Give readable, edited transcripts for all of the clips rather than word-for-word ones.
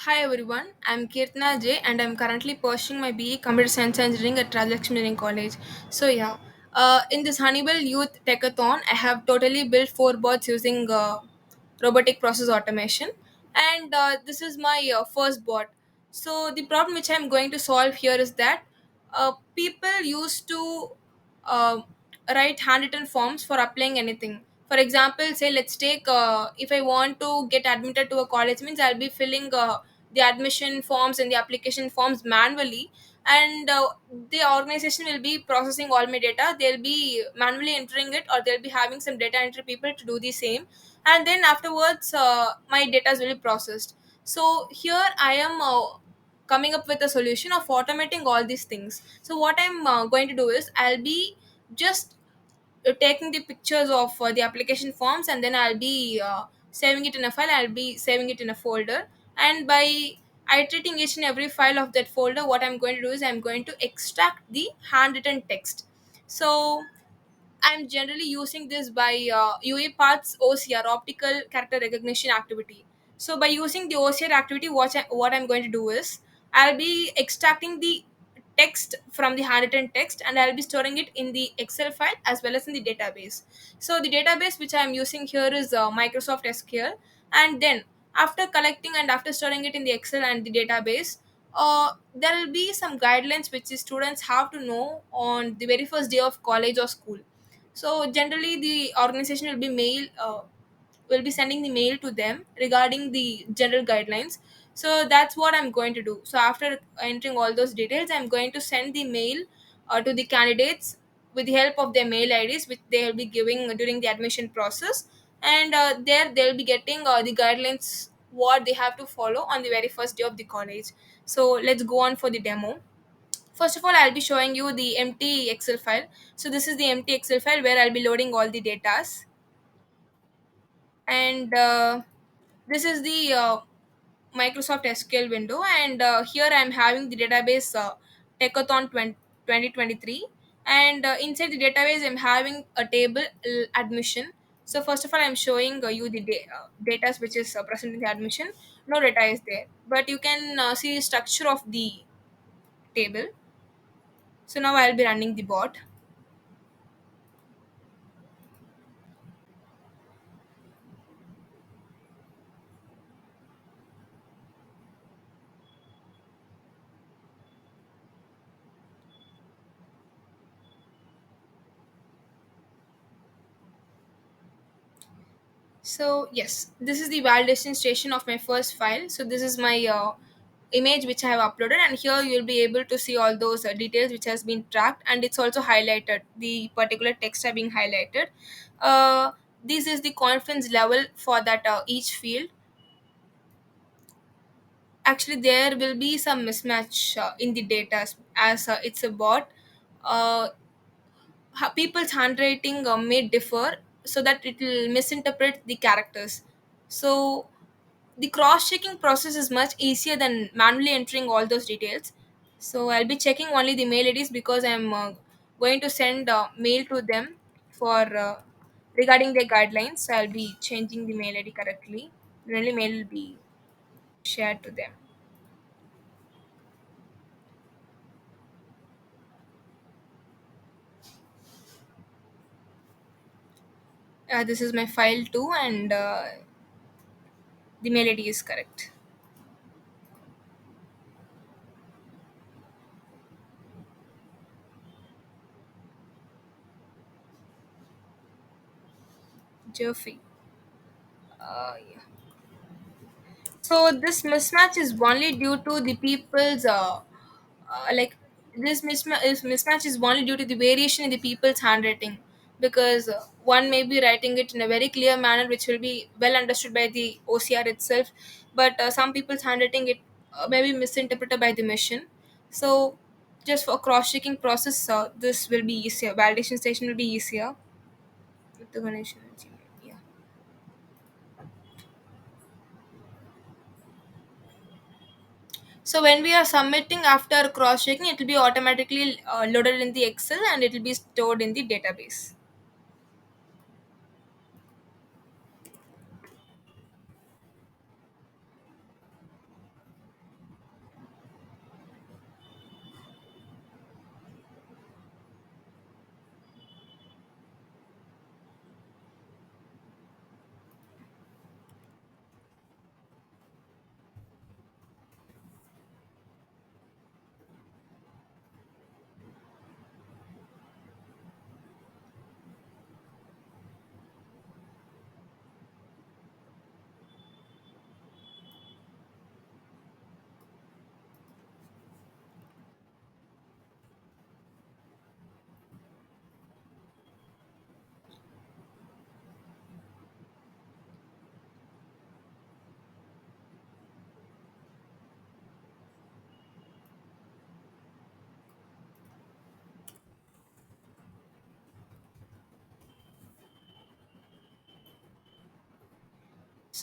Hi everyone, I'm Kirtana J and I'm currently pursuing my BE Computer Science Engineering at Transaction Engineering College. In this Honeywell Youth Techathon, I have totally built four bots using robotic process automation, and this is my first bot. So the problem which I'm going to solve here is that people used to uh, write handwritten forms for applying anything. For example, say let's take if I want to get admitted to a college, means I'll be filling the admission forms and the application forms manually, and the organization will be processing all my data. They'll be manually entering it, or they'll be having some data entry people to do the same, and then afterwards my data will be processed. So here I am coming up with a solution of automating all these things. So what I'm going to do is I'll be just taking the pictures of the application forms, and then I'll be saving it in a file. I'll be saving it in a folder, and by iterating each and every file of that folder, what I'm going to do is I'm going to extract the handwritten text. So I'm generally using this by UiPath's OCR, optical character recognition activity. So by using the OCR activity, what I'm going to do is I'll be extracting the text from the handwritten text, and I'll be storing it in the Excel file as well as in the database. So the database which I'm using here is Microsoft SQL, and then after collecting and after storing it in the Excel and the database, there will be some guidelines which the students have to know on the very first day of college or school. So generally, the organization will be sending the mail to them regarding the general guidelines. So that's what I'm going to do. So after entering all those details, I'm going to send the mail to the candidates with the help of their mail IDs, which they will be giving during the admission process, and there they'll be getting the guidelines what they have to follow on the very first day of the college. So let's go on for the demo. First of all, I'll be showing you the empty Excel file. So this is the empty Excel file where I'll be loading all the datas, and this is the Microsoft SQL window, and here I'm having the database Techathon 2023, and inside the database I'm having a table admission. So first of all, I'm showing you the data which is present in the admission. No data is there, but you can see the structure of the table. So now I'll be running the bot. So yes, this is the validation station of my first file. So this is my image which I have uploaded, and here you'll be able to see all those details which has been tracked, and it's also highlighted. The particular text are being highlighted. Uh, this is the confidence level for that each field. Actually, there will be some mismatch in the data as it's a bot. Uh, People's handwriting may differ, so that it will misinterpret the characters. So the cross checking process is much easier than manually entering all those details. So I'll be checking only the mail IDs because I'm going to send mail to them for regarding their guidelines. So I'll be changing the mail ID correctly. Then only mail will be shared to them. This is my file too, and the mail ID is correct. Jeffy. Yeah. So this mismatch is only due to the people's like mismatch is only due to the variation in the people's handwriting, because one may be writing it in a very clear manner which will be well understood by the OCR itself, but some people's handwriting it may be misinterpreted by the machine. So just for cross checking process, this will be easier. Validation station will be easier with the Ganesh and Gmail. Yeah. So when we are submitting after cross checking, it will be automatically loaded in the Excel, and it will be stored in the database.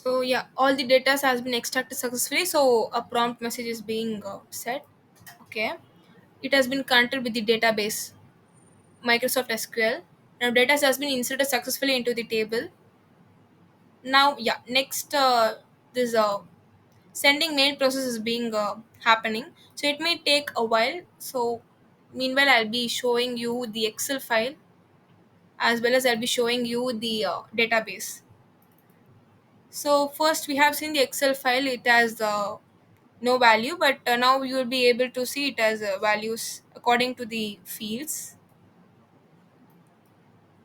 So yeah, all the data has been extracted successfully. So a prompt message is being set. Okay, it has been connected with the database Microsoft SQL. Now data has been inserted successfully into the table. Now yeah, next this sending mail process is being happening. So it may take a while. So meanwhile, I'll be showing you the Excel file as well as I'll be showing you the database. So first we have seen the Excel file. It has no value, but now you will be able to see it as values according to the fields.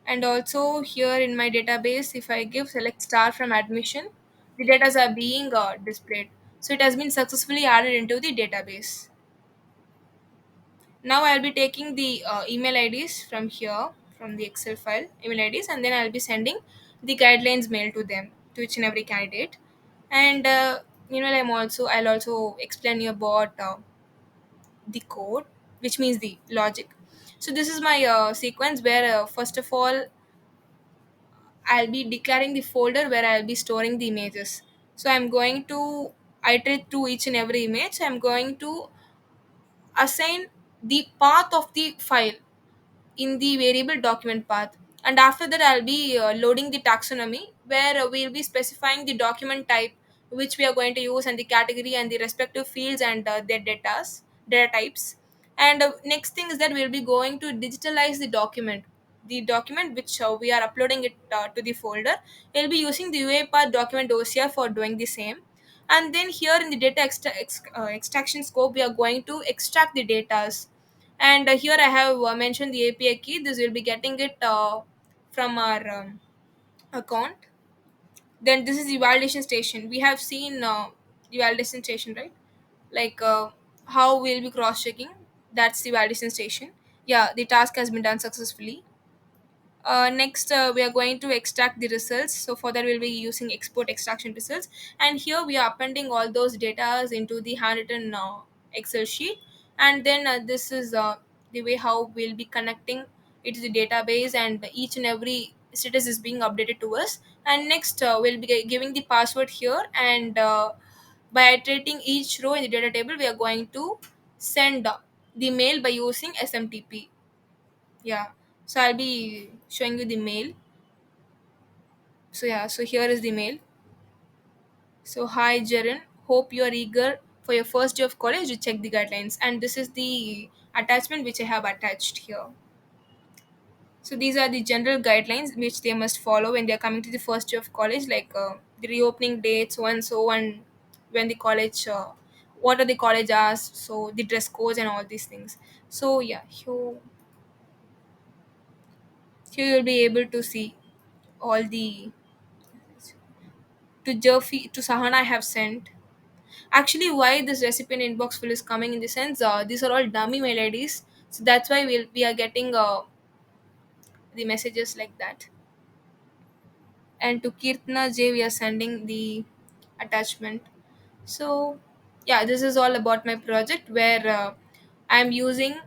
And also here in my database, if I give select star from admission, the data are being displayed. So it has been successfully added into the database. Now I'll be taking the email IDs from here, from the Excel file, email IDs, and then I'll be sending the guidelines mail to them, to each and every candidate. And I'll also explain you about the code, which means the logic. So this is my sequence where first of all I'll be declaring the folder where I'll be storing the images. So I'm going to iterate through each and every image. I'm going to assign the path of the file in the variable document path, and after that I'll be loading the taxonomy where we'll be specifying the document type which we are going to use, and the category and the respective fields and their data types. And next thing is that we'll be going to digitalize the document which we are uploading it to the folder. We'll be using the UiPath document OCR for doing the same. And then here in the data extraction scope, we are going to extract the data. And here I have mentioned the API key. This will be getting it from our account. Then this is the validation station. We have seen the validation station, right? Like how we'll be cross checking. That's the validation station. Yeah, the task has been done successfully. Next, we are going to extract the results. So for that, we'll be using export extraction results. And here we are appending all those data into the handwritten Excel sheet. And then this is the way how we'll be connecting it to the database, and each and every status is being updated to us. And next, we'll be giving the password here. And by iterating each row in the data table, we are going to send the mail by using SMTP. Yeah, so I'll be showing you the mail. So yeah, so here is the mail. So hi Jaren, hope you are eager for your first day of college to check the guidelines, and this is the attachment which I have attached here. So these are the general guidelines which they must follow when they are coming to the first day of college, like the reopening dates, so and so, and when the college, what are the college hours, so the dress codes and all these things. So yeah, here you'll be able to see all the to Jerfi to Sahana I have sent. Actually, why this recipient inbox full is coming in the sense these are all dummy mail IDs, so that's why we are getting the messages like that. And to Kirtna J, we are sending the attachment. So yeah, this is all about my project where I'm using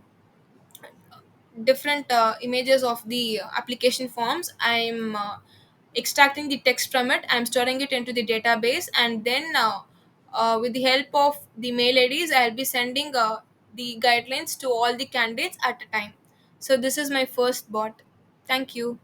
different images of the application forms. I'm extracting the text from it, I'm storing it into the database, and then with the help of the mail IDs, I'll be sending the guidelines to all the candidates at a time. So this is my first bot. Thank you.